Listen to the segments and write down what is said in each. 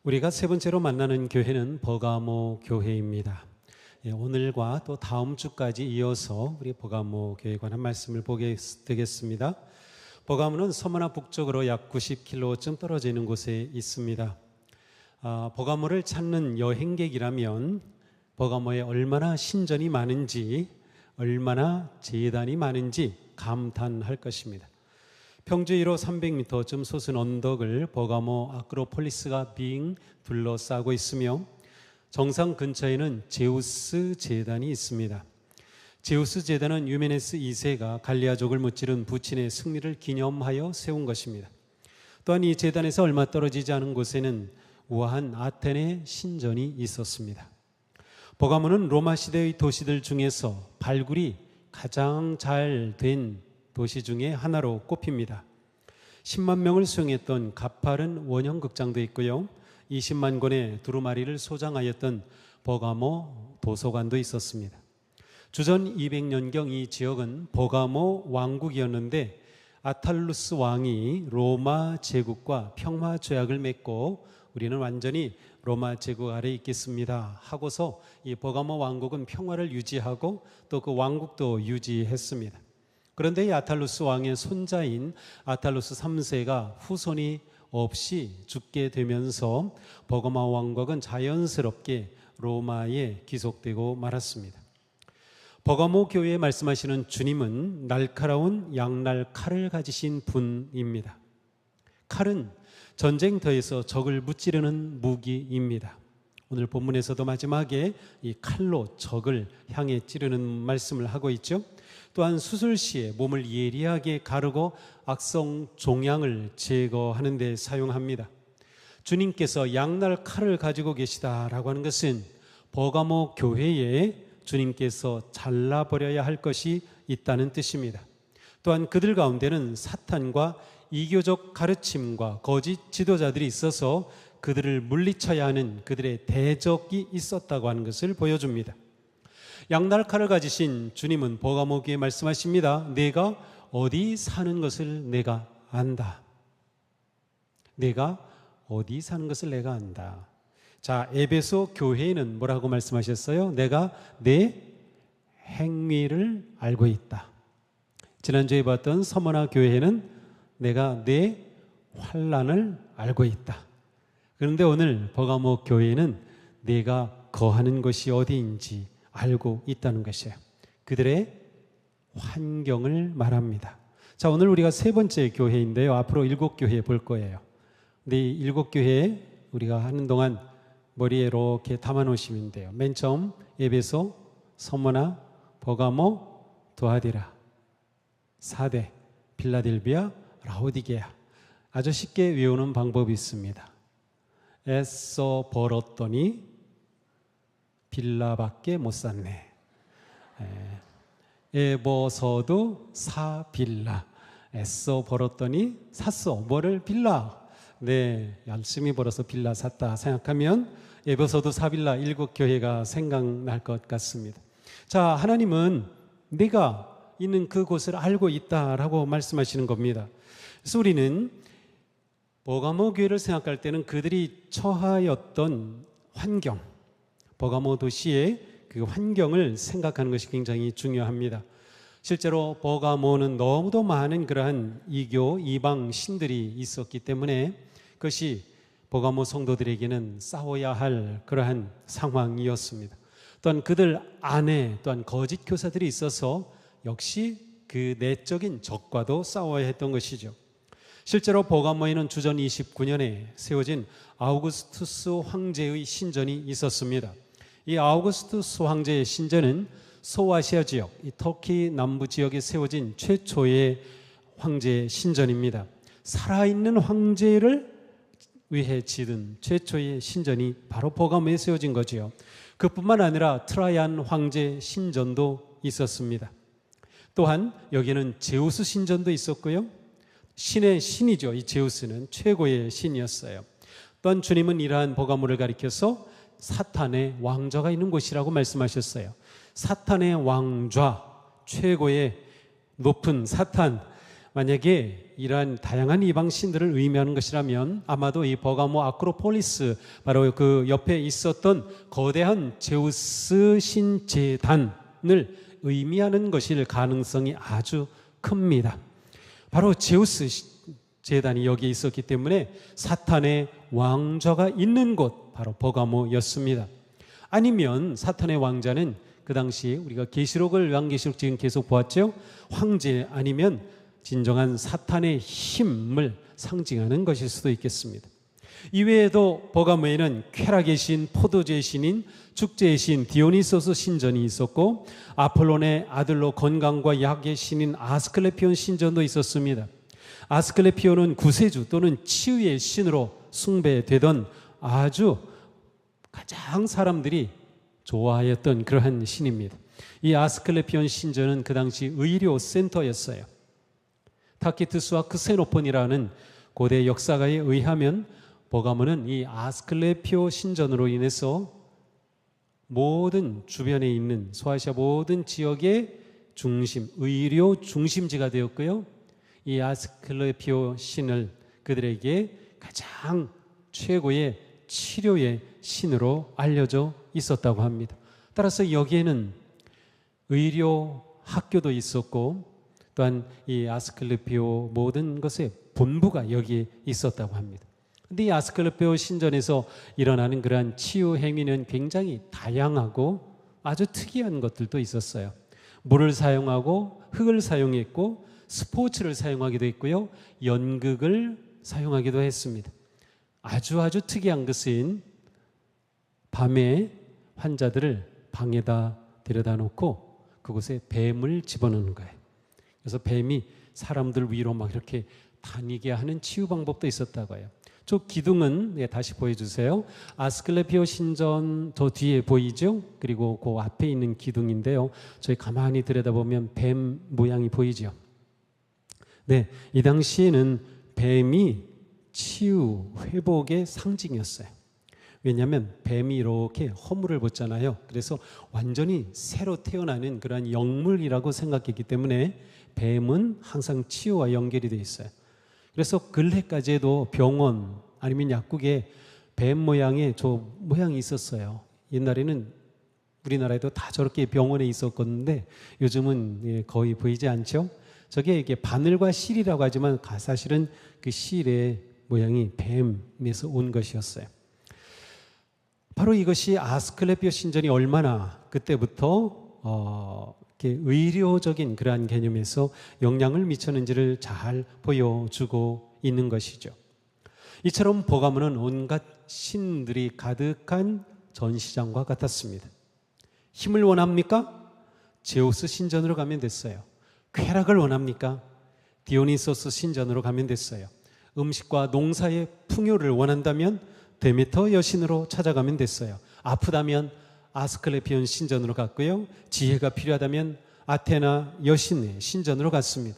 우리가 세 번째로 만나는 교회는 버가모 교회입니다. 오늘과 또 다음 주까지 이어서 우리 버가모 교회에 관한 말씀을 보게 되겠습니다. 버가모는 서머나 북쪽으로 약 90km쯤 떨어져 있는 곳에 있습니다. 버가모를 찾는 여행객이라면 버가모에 얼마나 신전이 많은지, 얼마나 제단이 많은지 감탄할 것입니다. 평지위로 300m쯤 솟은 언덕을 버가모 아크로폴리스가 빙 둘러싸고 있으며 정상 근처에는 제우스 제단이 있습니다. 제우스 제단은 유메네스 2세가 갈리아족을 무찌른 부친의 승리를 기념하여 세운 것입니다. 또한 이 제단에서 얼마 떨어지지 않은 곳에는 우아한 아테네 신전이 있었습니다. 버가모는 로마 시대의 도시들 중에서 발굴이 가장 잘 된 도시 중에 하나로 꼽힙니다. 10만 명을 수용했던 가파른 원형 극장도 있고요. 20만 권의 두루마리를 소장하였던 버가모 도서관도 있었습니다. 주전 200년경 이 지역은 버가모 왕국이었는데 아탈루스 왕이 로마 제국과 평화 조약을 맺고 우리는 완전히 로마 제국 아래에 있겠습니다 하고서 이 버가모 왕국은 평화를 유지하고 또 그 왕국도 유지했습니다. 그런데 이 아탈루스 왕의 손자인 아탈루스 3세가 후손이 없이 죽게 되면서 버가모 왕국은 자연스럽게 로마에 귀속되고 말았습니다. 버가모 교회에 말씀하시는 주님은 날카로운 양날 칼을 가지신 분입니다. 칼은 전쟁터에서 적을 무찌르는 무기입니다. 오늘 본문에서도 마지막에 이 칼로 적을 향해 찌르는 말씀을 하고 있죠. 또한 수술 시에 몸을 예리하게 가르고 악성 종양을 제거하는 데 사용합니다. 주님께서 양날 칼을 가지고 계시다라고 하는 것은 버가모 교회에 주님께서 잘라버려야 할 것이 있다는 뜻입니다. 또한 그들 가운데는 사탄과 이교적 가르침과 거짓 지도자들이 있어서 그들을 물리쳐야 하는 그들의 대적이 있었다고 하는 것을 보여줍니다. 양날칼을 가지신 주님은 버가모 교회에 말씀하십니다. 내가 어디 사는 것을 내가 안다. 내가 어디 사는 것을 내가 안다. 자, 에베소 교회에는 뭐라고 말씀하셨어요? 내가 내 행위를 알고 있다. 지난주에 봤던 서머나 교회에는 내가 내 환난을 알고 있다. 그런데 오늘 버가모 교회는 내가 거하는 것이 어디인지 알고 있다는 것이에요. 그들의 환경을 말합니다. 자, 오늘 우리가 세 번째 교회인데요. 앞으로 7교회 볼 거예요. 근데 이 7교회 우리가 하는 동안 머리에 이렇게 담아 놓으시면 돼요. 맨 처음 에베소, 서머나, 버가모, 도아디라, 사대, 빌라델비아, 라오디게아. 아주 쉽게 외우는 방법이 있습니다. 애써 벌었더니 빌라밖에 못 샀네. 에버서도 사 빌라. 애써 벌었더니 샀어. 뭐를? 빌라. 네, 열심히 벌어서 빌라 샀다 생각하면 에버서도 사 빌라 7교회가 생각날 것 같습니다. 자, 하나님은 내가 있는 그곳을 알고 있다라고 말씀하시는 겁니다. 그래서 우리는 버가모 교회를 생각할 때는 그들이 처하였던 환경, 버가모 도시의 그 환경을 생각하는 것이 굉장히 중요합니다. 실제로 버가모는 너무도 많은 그러한 이교, 이방 신들이 있었기 때문에 그것이 버가모 성도들에게는 싸워야 할 그러한 상황이었습니다. 또한 그들 안에 또한 거짓 교사들이 있어서 역시 그 내적인 적과도 싸워야 했던 것이죠. 실제로 버가모에는 주전 29년에 세워진 아우구스투스 황제의 신전이 있었습니다. 이 아우구스투스 황제의 신전은 소아시아 지역, 이 터키 남부 지역에 세워진 최초의 황제 신전입니다. 살아있는 황제를 위해 지은 최초의 신전이 바로 버가모에 세워진 거지요. 그뿐만 아니라 트라이안 황제 신전도 있었습니다. 또한 여기는 제우스 신전도 있었고요. 신의 신이죠. 이 제우스는 최고의 신이었어요. 또한 주님은 이러한 버가모를 가리켜서 사탄의 왕좌가 있는 곳이라고 말씀하셨어요. 사탄의 왕좌, 최고의 높은 사탄, 만약에 이러한 다양한 이방 신들을 의미하는 것이라면 아마도 이 버가모 아크로폴리스, 바로 그 옆에 있었던 거대한 제우스 신제단을 의미하는 것일 가능성이 아주 큽니다. 바로 제우스 제단이 여기에 있었기 때문에 사탄의 왕좌가 있는 곳, 바로 버가모였습니다. 아니면 사탄의 왕자는 그 당시 우리가 계시록을 요한계시록 지금 계속 보았죠. 황제 아니면 진정한 사탄의 힘을 상징하는 것일 수도 있겠습니다. 이외에도 버가모에는 쾌락의 신, 포도주의 신인, 축제의 신 디오니소스 신전이 있었고, 아폴론의 아들로 건강과 약의 신인 아스클레피온 신전도 있었습니다. 아스클레피온은 구세주 또는 치유의 신으로 숭배되던 아주 가장 사람들이 좋아했던 그러한 신입니다. 이 아스클레피온 신전은 그 당시 의료 센터였어요. 타키투스와 크세노폰이라는 고대 역사가에 의하면 버가모는 이 아스클레피오 신전으로 인해서 모든 주변에 있는 소아시아 모든 지역의 중심, 의료 중심지가 되었고요. 이 아스클레피오 신을 그들에게 가장 최고의 치료의 신으로 알려져 있었다고 합니다. 따라서 여기에는 의료 학교도 있었고, 또한 이 아스클레피오 모든 것의 본부가 여기에 있었다고 합니다. 그런데 이 아스클레피오 신전에서 일어나는 그러한 치유 행위는 굉장히 다양하고 아주 특이한 것들도 있었어요. 물을 사용하고 흙을 사용했고, 스포츠를 사용하기도 했고요, 연극을 사용하기도 했습니다. 아주 특이한 것은 밤에 환자들을 방에다 데려다 놓고 그곳에 뱀을 집어넣는 거예요. 그래서 뱀이 사람들 위로 막 이렇게 다니게 하는 치유 방법도 있었다고 해요. 저 기둥은 다시 보여주세요. 아스클레피오 신전 저 뒤에 보이죠? 그리고 그 앞에 있는 기둥인데요. 저희 가만히 들여다보면 뱀 모양이 보이죠? 네, 이 당시에는 뱀이 치유, 회복의 상징이었어요. 왜냐하면 뱀이 이렇게 허물을 벗잖아요. 그래서 완전히 새로 태어나는 그런 영물이라고 생각했기 때문에 뱀은 항상 치유와 연결이 되어 있어요. 그래서 근래까지도 병원 아니면 약국에 뱀 모양의 저 모양이 있었어요. 옛날에는 우리나라에도 다 저렇게 병원에 있었었는데 요즘은 거의 보이지 않죠. 저게 이게 바늘과 실이라고 하지만 사실은 그 실의 모양이 뱀에서 온 것이었어요. 바로 이것이 아스클레피오 신전이 얼마나 그때부터 이렇게 의료적인 그러한 개념에서 영향을 미쳤는지를 잘 보여주고 있는 것이죠. 이처럼 버가모는 온갖 신들이 가득한 전시장과 같았습니다. 힘을 원합니까? 제우스 신전으로 가면 됐어요. 쾌락을 원합니까? 디오니소스 신전으로 가면 됐어요. 음식과 농사의 풍요를 원한다면 데메터 여신으로 찾아가면 됐어요. 아프다면 아스클레피온 신전으로 갔고요. 지혜가 필요하다면 아테나 여신의 신전으로 갔습니다.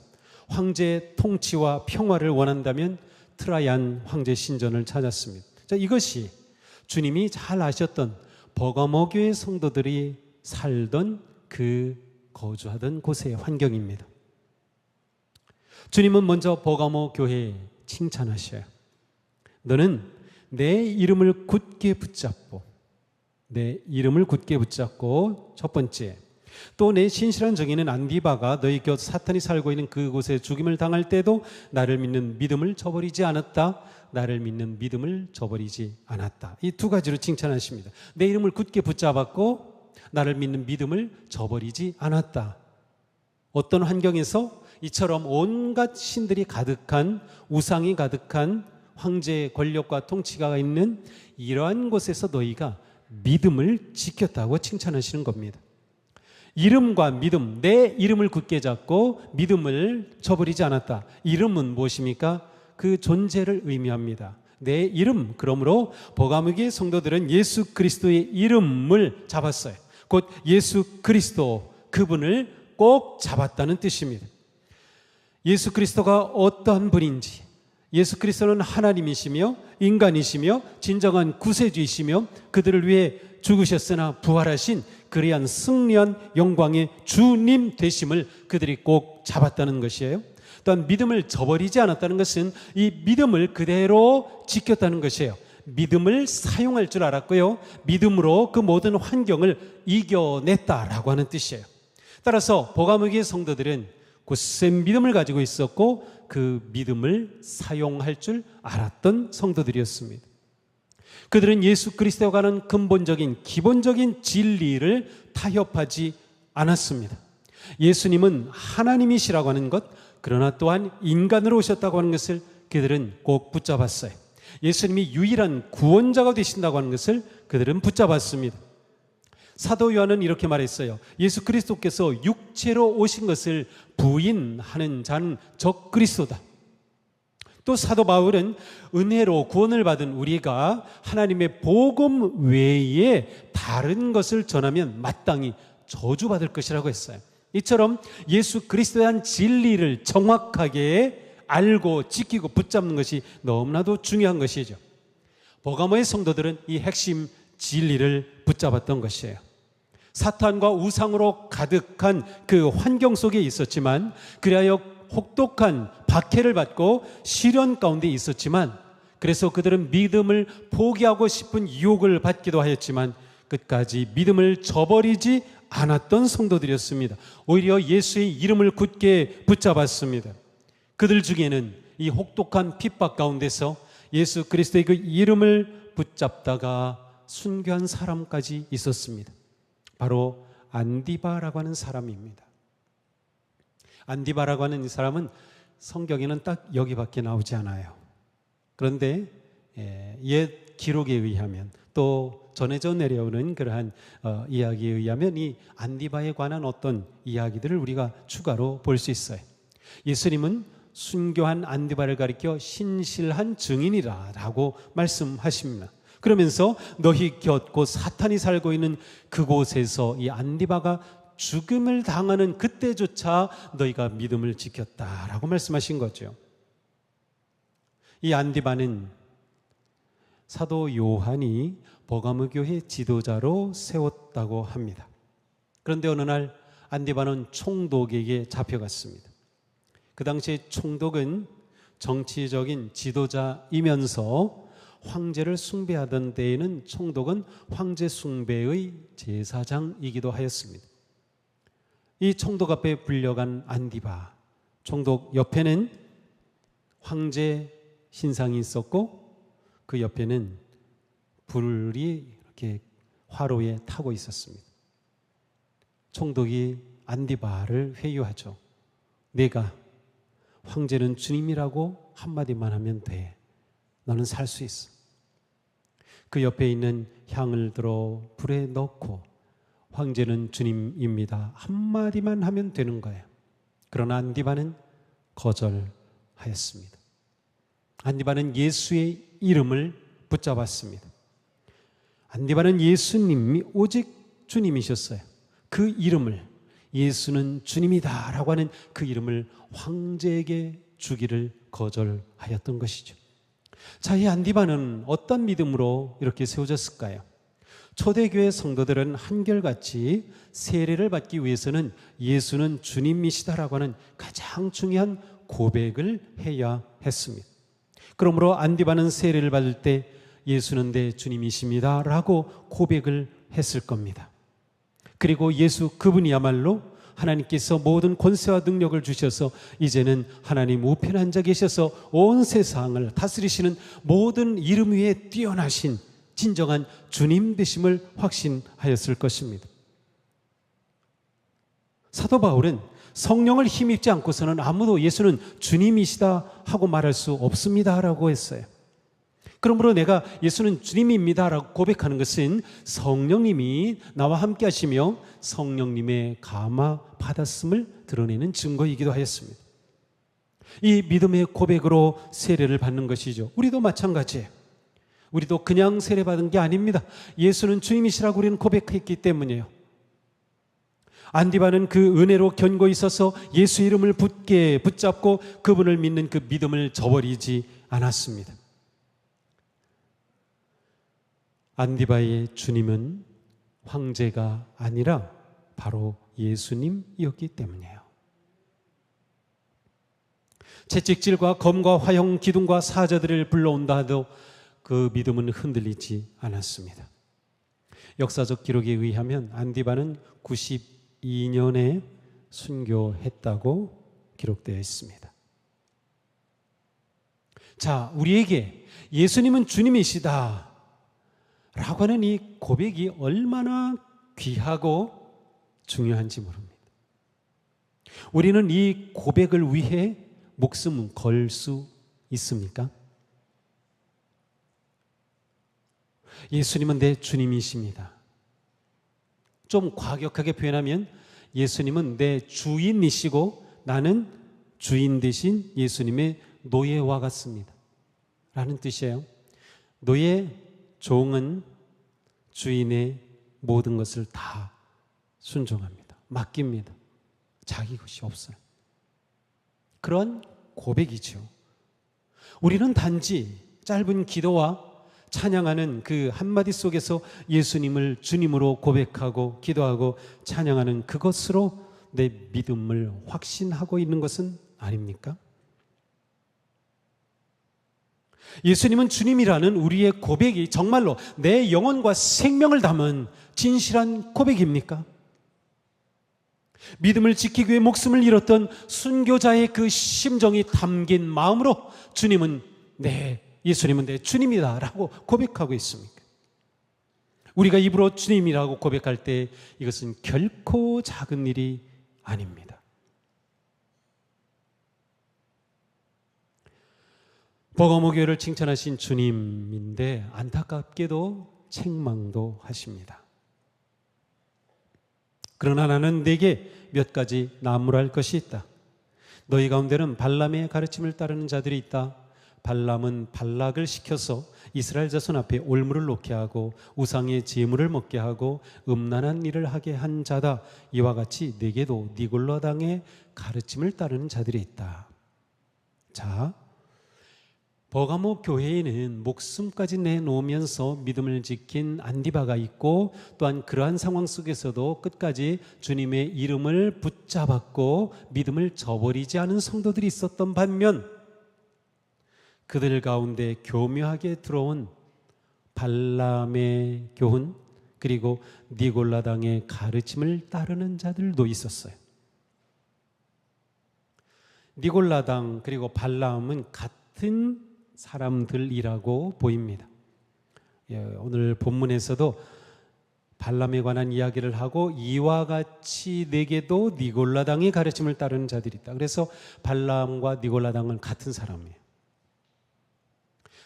황제의 통치와 평화를 원한다면 트라얀 황제 신전을 찾았습니다. 자, 이것이 주님이 잘 아셨던 버가모 교회 성도들이 살던 거주하던 곳의 환경입니다. 주님은 먼저 버가모 교회에 칭찬하셔요. 너는 내 이름을 굳게 붙잡고 첫 번째, 또 내 신실한 정의는 안디바가 너희 곁 사탄이 살고 있는 그곳에 죽임을 당할 때도 나를 믿는 믿음을 저버리지 않았다. 이 두 가지로 칭찬하십니다. 내 이름을 굳게 붙잡았고 나를 믿는 믿음을 저버리지 않았다. 어떤 환경에서 이처럼 온갖 신들이 가득한, 우상이 가득한 황제의 권력과 통치가 있는 이러한 곳에서 너희가 믿음을 지켰다고 칭찬하시는 겁니다. 이름과 믿음, 내 이름을 굳게 잡고 믿음을 저버리지 않았다. 이름은 무엇입니까? 그 존재를 의미합니다. 내 이름, 그러므로 버가모교회 성도들은 예수 그리스도의 이름을 잡았어요. 곧 예수 그리스도, 그분을 꼭 잡았다는 뜻입니다. 예수 그리스도가 어떠한 분인지, 예수 그리스도는 하나님이시며 인간이시며 진정한 구세주이시며 그들을 위해 죽으셨으나 부활하신 그리한 승리한 영광의 주님 되심을 그들이 꼭 잡았다는 것이에요. 또한 믿음을 저버리지 않았다는 것은 이 믿음을 그대로 지켰다는 것이에요. 믿음을 사용할 줄 알았고요. 믿음으로 그 모든 환경을 이겨냈다라고 하는 뜻이에요. 따라서 보가모교의 성도들은 굳센 믿음을 가지고 있었고 그 믿음을 사용할 줄 알았던 성도들이었습니다. 그들은 예수 그리스도에 관한 근본적인 기본적인 진리를 타협하지 않았습니다. 예수님은 하나님이시라고 하는 것, 그러나 또한 인간으로 오셨다고 하는 것을 그들은 꼭 붙잡았어요. 예수님이 유일한 구원자가 되신다고 하는 것을 그들은 붙잡았습니다. 사도 요한은 이렇게 말했어요. 예수 그리스도께서 육체로 오신 것을 부인하는 자는 적그리스도다. 또 사도 바울은 은혜로 구원을 받은 우리가 하나님의 복음 외에 다른 것을 전하면 마땅히 저주받을 것이라고 했어요. 이처럼 예수 그리스도에 대한 진리를 정확하게 알고 지키고 붙잡는 것이 너무나도 중요한 것이죠. 버가모의 성도들은 이 핵심 진리를 붙잡았던 것이에요. 사탄과 우상으로 가득한 그 환경 속에 있었지만, 그리하여 혹독한 박해를 받고 시련 가운데 있었지만, 그래서 그들은 믿음을 포기하고 싶은 유혹을 받기도 하였지만 끝까지 믿음을 저버리지 않았던 성도들이었습니다. 오히려 예수의 이름을 굳게 붙잡았습니다. 그들 중에는 이 혹독한 핍박 가운데서 예수 그리스도의 그 이름을 붙잡다가 순교한 사람까지 있었습니다. 바로 안디바라고 하는 사람입니다. 안디바라고 하는 이 사람은 성경에는 딱 여기밖에 나오지 않아요. 그런데 옛 기록에 의하면, 또 전해져 내려오는 그러한 이야기에 의하면 이 안디바에 관한 어떤 이야기들을 우리가 추가로 볼 수 있어요. 예수님은 순교한 안디바를 가리켜 신실한 증인이라 라고 말씀하십니다. 그러면서 너희 곁 곧 사탄이 살고 있는 그곳에서 이 안디바가 죽음을 당하는 그때조차 너희가 믿음을 지켰다라고 말씀하신 거죠. 이 안디바는 사도 요한이 버가모 교회 지도자로 세웠다고 합니다. 그런데 어느 날 안디바는 총독에게 잡혀갔습니다. 그 당시에 총독은 정치적인 지도자이면서 황제를 숭배하던 때에는 총독은 황제 숭배의 제사장이기도 하였습니다. 이 총독 앞에 불려간 안디바, 총독 옆에는 황제 신상이 있었고 그 옆에는 불이 이렇게 화로에 타고 있었습니다. 총독이 안디바를 회유하죠. 내가 황제는 주님이라고 한마디만 하면 돼. 너는 살 수 있어. 그 옆에 있는 향을 들어 불에 넣고 황제는 주님입니다. 한마디만 하면 되는 거예요. 그러나 안디바는 거절하였습니다. 안디바는 예수의 이름을 붙잡았습니다. 안디바는 예수님이 오직 주님이셨어요. 그 이름을, 예수는 주님이다 라고 하는 그 이름을 황제에게 주기를 거절하였던 것이죠. 자, 이 안디바는 어떤 믿음으로 이렇게 세워졌을까요? 초대교회 성도들은 한결같이 세례를 받기 위해서는 예수는 주님이시다라고 하는 가장 중요한 고백을 해야 했습니다. 그러므로 안디바는 세례를 받을 때 예수는 내 주님이십니다 라고 고백을 했을 겁니다. 그리고 예수 그분이야말로 하나님께서 모든 권세와 능력을 주셔서 이제는 하나님 우편에 앉아 계셔서 온 세상을 다스리시는 모든 이름 위에 뛰어나신 진정한 주님 되심을 확신하였을 것입니다. 사도 바울은 성령을 힘입지 않고서는 아무도 예수는 주님이시다 하고 말할 수 없습니다 라고 했어요. 그러므로 내가 예수는 주님입니다 라고 고백하는 것은 성령님이 나와 함께 하시며 성령님의 감화 받았음을 드러내는 증거이기도 하였습니다. 이 믿음의 고백으로 세례를 받는 것이죠. 우리도 마찬가지예요. 우리도 그냥 세례 받은 게 아닙니다. 예수는 주님이시라고 우리는 고백했기 때문이에요. 안디바는 그 은혜로 견고히 있어서 예수 이름을 굳게 붙잡고 그분을 믿는 그 믿음을 저버리지 않았습니다. 안디바의 주님은 황제가 아니라 바로 예수님이었기 때문이에요. 채찍질과 검과 화형, 기둥과 사자들을 불러온다 하도 그 믿음은 흔들리지 않았습니다. 역사적 기록에 의하면 안디바는 92년에 순교했다고 기록되어 있습니다. 자, 우리에게 예수님은 주님이시다 라고 하는 이 고백이 얼마나 귀하고 중요한지 모릅니다. 우리는 이 고백을 위해 목숨 걸 수 있습니까? 예수님은 내 주님이십니다. 좀 과격하게 표현하면 예수님은 내 주인이시고 나는 주인 대신 예수님의 노예와 같습니다 라는 뜻이에요. 노예, 종은 주인의 모든 것을 다 순종합니다. 맡깁니다. 자기 것이 없어요. 그런 고백이죠. 우리는 단지 짧은 기도와 찬양하는 그 한마디 속에서 예수님을 주님으로 고백하고 기도하고 찬양하는 그것으로 내 믿음을 확신하고 있는 것은 아닙니까? 예수님은 주님이라는 우리의 고백이 정말로 내 영혼과 생명을 담은 진실한 고백입니까? 믿음을 지키기 위해 목숨을 잃었던 순교자의 그 심정이 담긴 마음으로 예수님은 내 주님이다 라고 고백하고 있습니까? 우리가 입으로 주님이라고 고백할 때 이것은 결코 작은 일이 아닙니다. 버가모 교회를 칭찬하신 주님인데 안타깝게도 책망도 하십니다. 그러나 나는 네게 몇 가지 나무랄 것이 있다. 너희 가운데는 발람의 가르침을 따르는 자들이 있다. 발람은 발락을 시켜서 이스라엘 자손 앞에 올무를 놓게 하고 우상의 제물을 먹게 하고 음란한 일을 하게 한 자다. 이와 같이 네게도 니골라 당의 가르침을 따르는 자들이 있다. 자, 버가모 교회에는 목숨까지 내놓으면서 믿음을 지킨 안디바가 있고 또한 그러한 상황 속에서도 끝까지 주님의 이름을 붙잡았고 믿음을 저버리지 않은 성도들이 있었던 반면 그들 가운데 교묘하게 들어온 발람의 교훈 그리고 니골라 당의 가르침을 따르는 자들도 있었어요. 니골라 당 그리고 발람은 같은 사람들이라고 보입니다. 오늘 본문에서도 발람에 관한 이야기를 하고 이와 같이 네게도 니골라 당의 가르침을 따르는 자들이 있다. 그래서 발람과 니골라 당은 같은 사람이에요.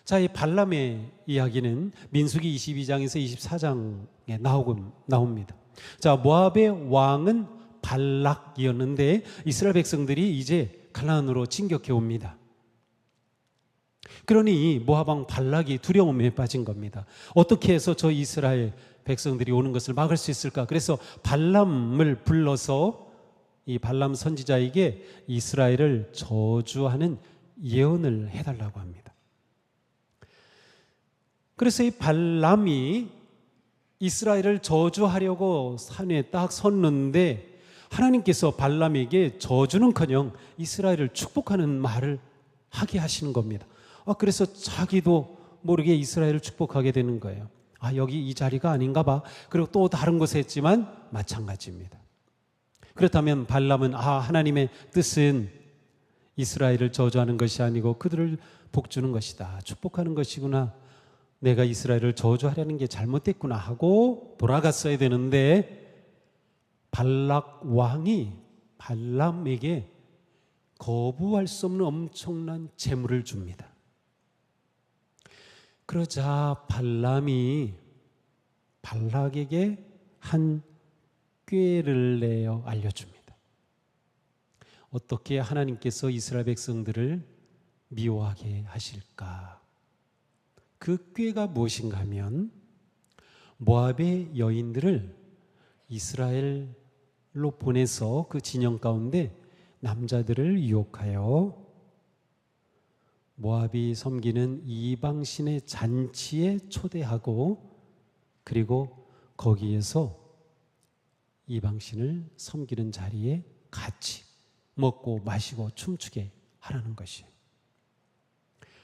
자, 이 발람의 이야기는 민수기 22장에서 24장에 나옵니다. 자, 모압의 왕은 발락이었는데 이스라엘 백성들이 이제 가나안으로 진격해 옵니다. 그러니 모압 왕 발락이 두려움에 빠진 겁니다. 어떻게 해서 저 이스라엘 백성들이 오는 것을 막을 수 있을까? 그래서 발람을 불러서 이 발람 선지자에게 이스라엘을 저주하는 예언을 해달라고 합니다. 그래서 이 발람이 이스라엘을 저주하려고 산에 딱 섰는데 하나님께서 발람에게 저주는커녕 이스라엘을 축복하는 말을 하게 하시는 겁니다. 그래서 자기도 모르게 이스라엘을 축복하게 되는 거예요. 여기 이 자리가 아닌가 봐. 그리고 또 다른 곳에 했지만 마찬가지입니다. 그렇다면 발람은 하나님의 뜻은 이스라엘을 저주하는 것이 아니고 그들을 복주는 것이다. 축복하는 것이구나. 내가 이스라엘을 저주하려는 게 잘못됐구나 하고 돌아갔어야 되는데 발락 왕이 발람에게 거부할 수 없는 엄청난 재물을 줍니다. 그러자 발람이 발락에게 한 꾀를 내어 알려줍니다. 어떻게 하나님께서 이스라엘 백성들을 미워하게 하실까? 그 꾀가 무엇인가 하면 모압의 여인들을 이스라엘로 보내서 그 진영 가운데 남자들을 유혹하여 모압이 섬기는 이방신의 잔치에 초대하고 그리고 거기에서 이방신을 섬기는 자리에 같이 먹고 마시고 춤추게 하라는 것이에요.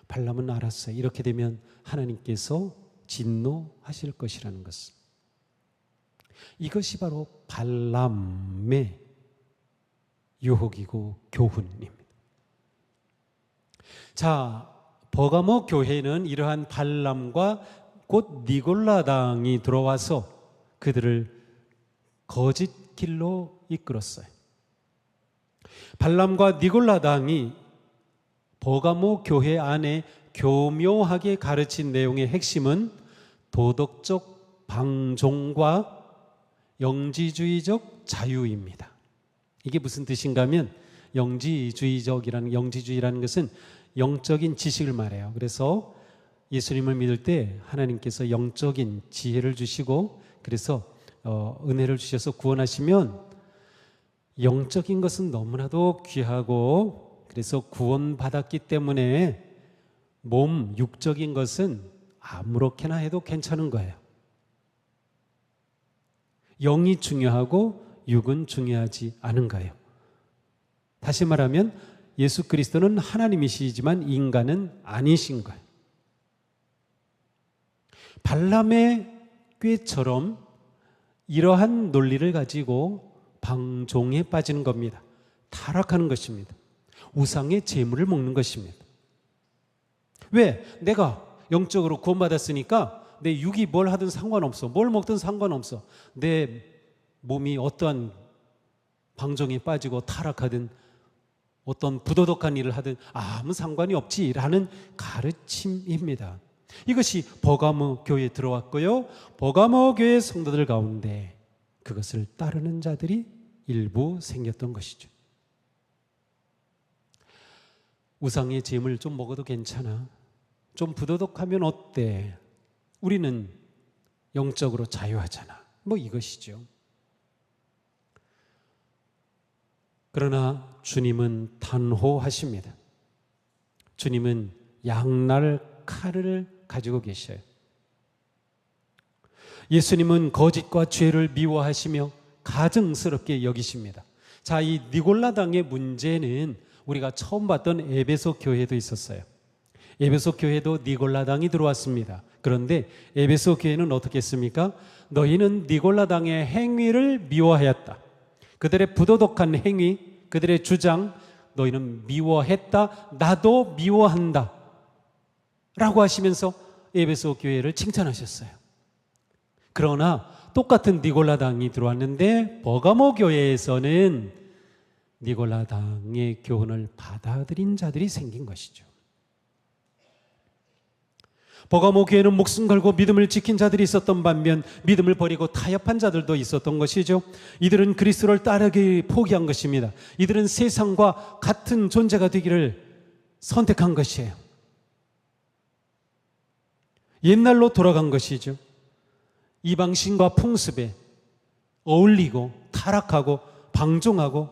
발람은 알았어요. 이렇게 되면 하나님께서 진노하실 것이라는 것을. 이것이 바로 발람의 유혹이고 교훈입니다. 자, 버가모 교회는 이러한 발람과 곧 니골라당이 들어와서 그들을 거짓 길로 이끌었어요. 발람과 니골라당이 버가모 교회 안에 교묘하게 가르친 내용의 핵심은 도덕적 방종과 영지주의적 자유입니다. 이게 무슨 뜻인가 하면 영지주의라는 것은 영적인 지식을 말해요. 그래서 예수님을 믿을 때 하나님께서 영적인 지혜를 주시고 그래서 은혜를 주셔서 구원하시면 영적인 것은 너무나도 귀하고 그래서 구원받았기 때문에 몸, 육적인 것은 아무렇게나 해도 괜찮은 거예요. 영이 중요하고 육은 중요하지 않은 거예요. 다시 말하면 예수 그리스도는 하나님이시지만 인간은 아니신 거예요. 발람의 꾀처럼 이러한 논리를 가지고 방종에 빠지는 겁니다. 타락하는 것입니다. 우상의 재물을 먹는 것입니다. 왜? 내가 영적으로 구원받았으니까 내 육이 뭘 하든 상관없어. 뭘 먹든 상관없어. 내 몸이 어떠한 방종에 빠지고 타락하든 어떤 부도덕한 일을 하든 아무 상관이 없지라는 가르침입니다. 이것이 버가모 교회에 들어왔고요. 버가모 교회 성도들 가운데 그것을 따르는 자들이 일부 생겼던 것이죠. 우상의 재물 좀 먹어도 괜찮아. 좀 부도덕하면 어때? 우리는 영적으로 자유하잖아. 뭐 이것이죠. 그러나 주님은 단호하십니다. 주님은 양날 칼을 가지고 계셔요. 예수님은 거짓과 죄를 미워하시며 가증스럽게 여기십니다. 자, 이 니골라당의 문제는 우리가 처음 봤던 에베소 교회도 있었어요. 에베소 교회도 니골라당이 들어왔습니다. 그런데 에베소 교회는 어떻게 했습니까? 너희는 니골라당의 행위를 미워하였다. 그들의 부도덕한 행위, 그들의 주장, 너희는 미워했다. 나도 미워한다. 라고 하시면서 에베소 교회를 칭찬하셨어요. 그러나 똑같은 니골라당이 들어왔는데 버가모 교회에서는 니골라당의 교훈을 받아들인 자들이 생긴 것이죠. 버가모 교회는 목숨 걸고 믿음을 지킨 자들이 있었던 반면 믿음을 버리고 타협한 자들도 있었던 것이죠. 이들은 그리스도를 따르기 포기한 것입니다. 이들은 세상과 같은 존재가 되기를 선택한 것이에요. 옛날로 돌아간 것이죠. 이방신과 풍습에 어울리고 타락하고 방종하고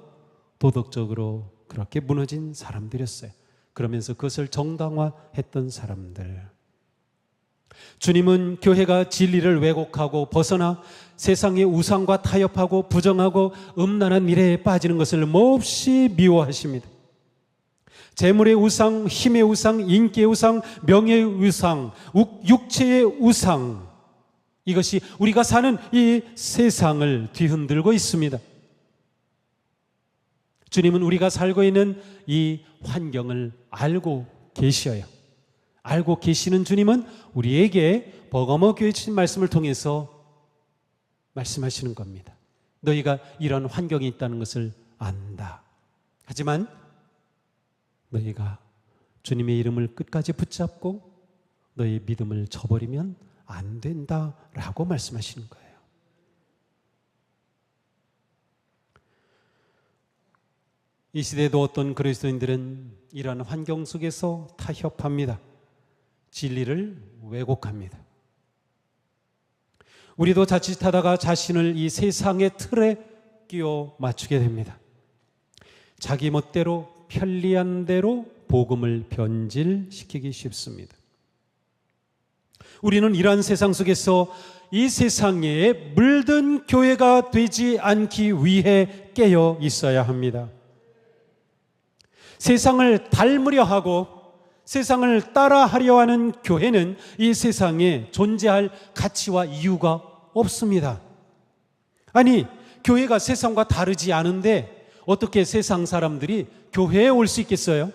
도덕적으로 그렇게 무너진 사람들이었어요. 그러면서 그것을 정당화했던 사람들. 주님은 교회가 진리를 왜곡하고 벗어나 세상의 우상과 타협하고 부정하고 음란한 일에 빠지는 것을 몹시 미워하십니다. 재물의 우상, 힘의 우상, 인기의 우상, 명예의 우상, 육체의 우상, 이것이 우리가 사는 이 세상을 뒤흔들고 있습니다. 주님은 우리가 살고 있는 이 환경을 알고 계셔요. 알고 계시는 주님은 우리에게 버가모 교회 주신 말씀을 통해서 말씀하시는 겁니다. 너희가 이런 환경이 있다는 것을 안다. 하지만 너희가 주님의 이름을 끝까지 붙잡고 너희 믿음을 저버리면 안 된다라고 말씀하시는 거예요. 이 시대에도 어떤 그리스도인들은 이러한 환경 속에서 타협합니다. 진리를 왜곡합니다. 우리도 자칫하다가 자신을 이 세상의 틀에 끼워 맞추게 됩니다. 자기 멋대로 편리한 대로 복음을 변질시키기 쉽습니다. 우리는 이러한 세상 속에서 이 세상에 물든 교회가 되지 않기 위해 깨어 있어야 합니다. 세상을 닮으려 하고 세상을 따라하려 하는 교회는 이 세상에 존재할 가치와 이유가 없습니다. 아니, 교회가 세상과 다르지 않은데 어떻게 세상 사람들이 교회에 올 수 있겠어요?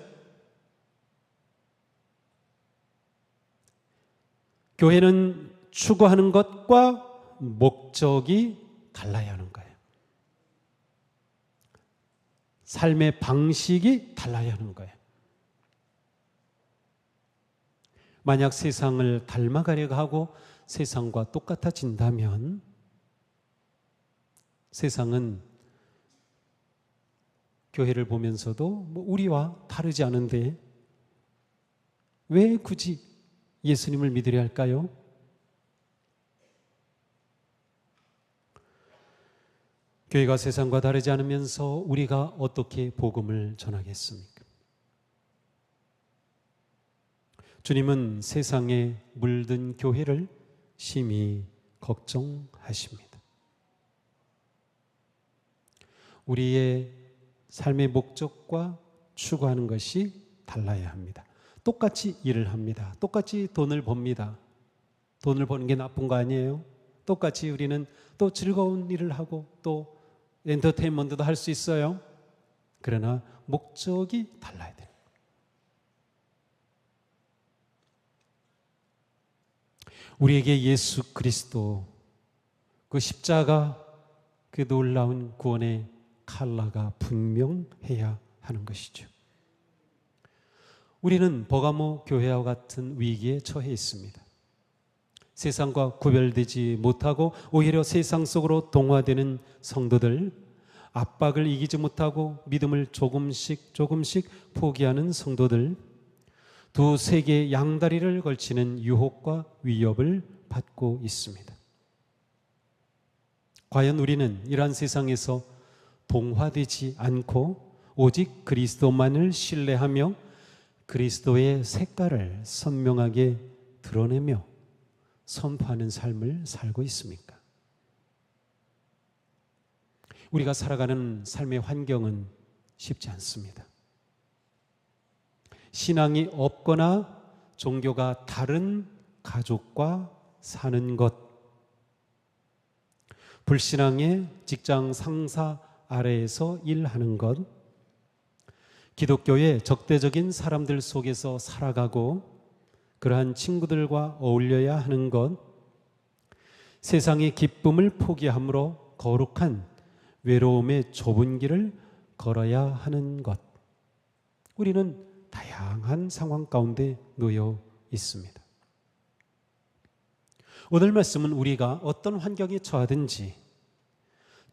교회는 추구하는 것과 목적이 달라야 하는 거예요. 삶의 방식이 달라야 하는 거예요. 만약 세상을 닮아가려고 하고 세상과 똑같아진다면 세상은 교회를 보면서도 뭐 우리와 다르지 않은데 왜 굳이 예수님을 믿으려 할까요? 교회가 세상과 다르지 않으면서 우리가 어떻게 복음을 전하겠습니까? 주님은 세상에 물든 교회를 심히 걱정하십니다. 우리의 삶의 목적과 추구하는 것이 달라야 합니다. 똑같이 일을 합니다. 똑같이 돈을 법니다. 돈을 버는 게 나쁜 거 아니에요? 똑같이 우리는 또 즐거운 일을 하고 또 엔터테인먼트도 할 수 있어요. 그러나 목적이 달라야 돼요. 우리에게 예수 그리스도 그 십자가 그 놀라운 구원의 칼라가 분명해야 하는 것이죠. 우리는 버가모 교회와 같은 위기에 처해 있습니다. 세상과 구별되지 못하고 오히려 세상 속으로 동화되는 성도들, 압박을 이기지 못하고 믿음을 조금씩 포기하는 성도들, 두 세계의 양다리를 걸치는 유혹과 위협을 받고 있습니다. 과연 우리는 이러한 세상에서 동화되지 않고 오직 그리스도만을 신뢰하며 그리스도의 색깔을 선명하게 드러내며 선포하는 삶을 살고 있습니까? 우리가 살아가는 삶의 환경은 쉽지 않습니다. 신앙이 없거나 종교가 다른 가족과 사는 것, 불신앙의 직장 상사 아래에서 일하는 것, 기독교의 적대적인 사람들 속에서 살아가고 그러한 친구들과 어울려야 하는 것, 세상의 기쁨을 포기함으로 거룩한 외로움의 좁은 길을 걸어야 하는 것, 우리는 다양한 상황 가운데 놓여 있습니다. 오늘 말씀은 우리가 어떤 환경에 처하든지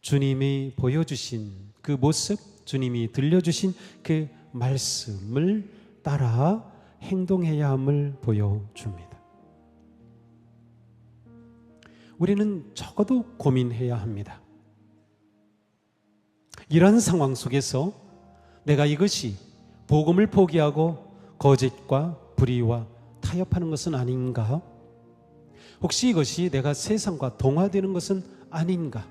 주님이 보여주신 그 모습, 주님이 들려주신 그 말씀을 따라 행동해야 함을 보여줍니다. 우리는 적어도 고민해야 합니다. 이런 상황 속에서 내가 이것이 복음을 포기하고 거짓과 불의와 타협하는 것은 아닌가? 혹시 이것이 내가 세상과 동화되는 것은 아닌가?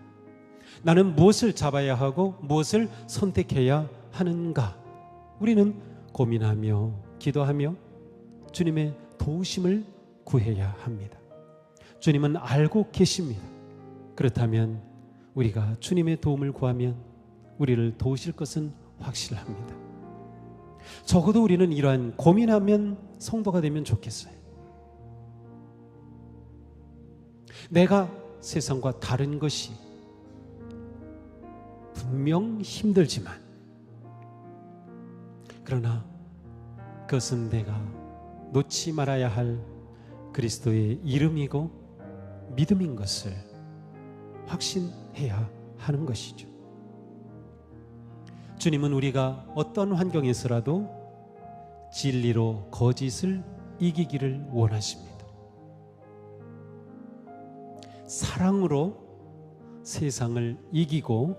나는 무엇을 잡아야 하고 무엇을 선택해야 하는가? 우리는 고민하며 기도하며 주님의 도우심을 구해야 합니다. 주님은 알고 계십니다. 그렇다면 우리가 주님의 도움을 구하면 우리를 도우실 것은 확실합니다. 적어도 우리는 이러한 고민하면 성도가 되면 좋겠어요. 내가 세상과 다른 것이 분명 힘들지만 그러나 그것은 내가 놓지 말아야 할 그리스도의 이름이고 믿음인 것을 확신해야 하는 것이죠. 주님은 우리가 어떤 환경에서라도 진리로 거짓을 이기기를 원하십니다. 사랑으로 세상을 이기고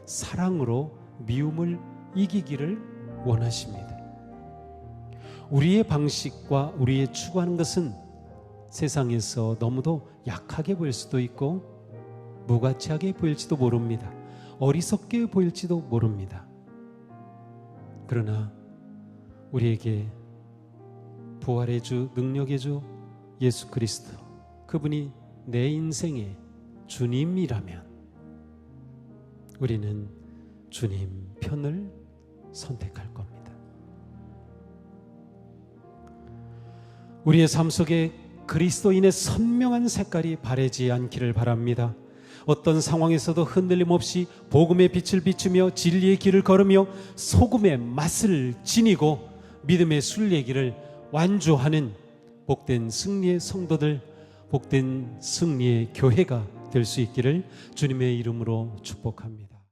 사랑으로 미움을 이기기를 원하십니다. 우리의 방식과 우리의 추구하는 것은 세상에서 너무도 약하게 보일 수도 있고 무가치하게 보일지도 모릅니다. 어리석게 보일지도 모릅니다. 그러나 우리에게 부활의 주, 능력의 주 예수 그리스도, 그분이 내 인생의 주님이라면 우리는 주님 편을 선택할 겁니다. 우리의 삶 속에 그리스도인의 선명한 색깔이 바래지 않기를 바랍니다. 어떤 상황에서도 흔들림 없이 복음의 빛을 비추며 진리의 길을 걸으며 소금의 맛을 지니고 믿음의 순례길을 완주하는 복된 승리의 성도들, 복된 승리의 교회가 될 수 있기를 주님의 이름으로 축복합니다.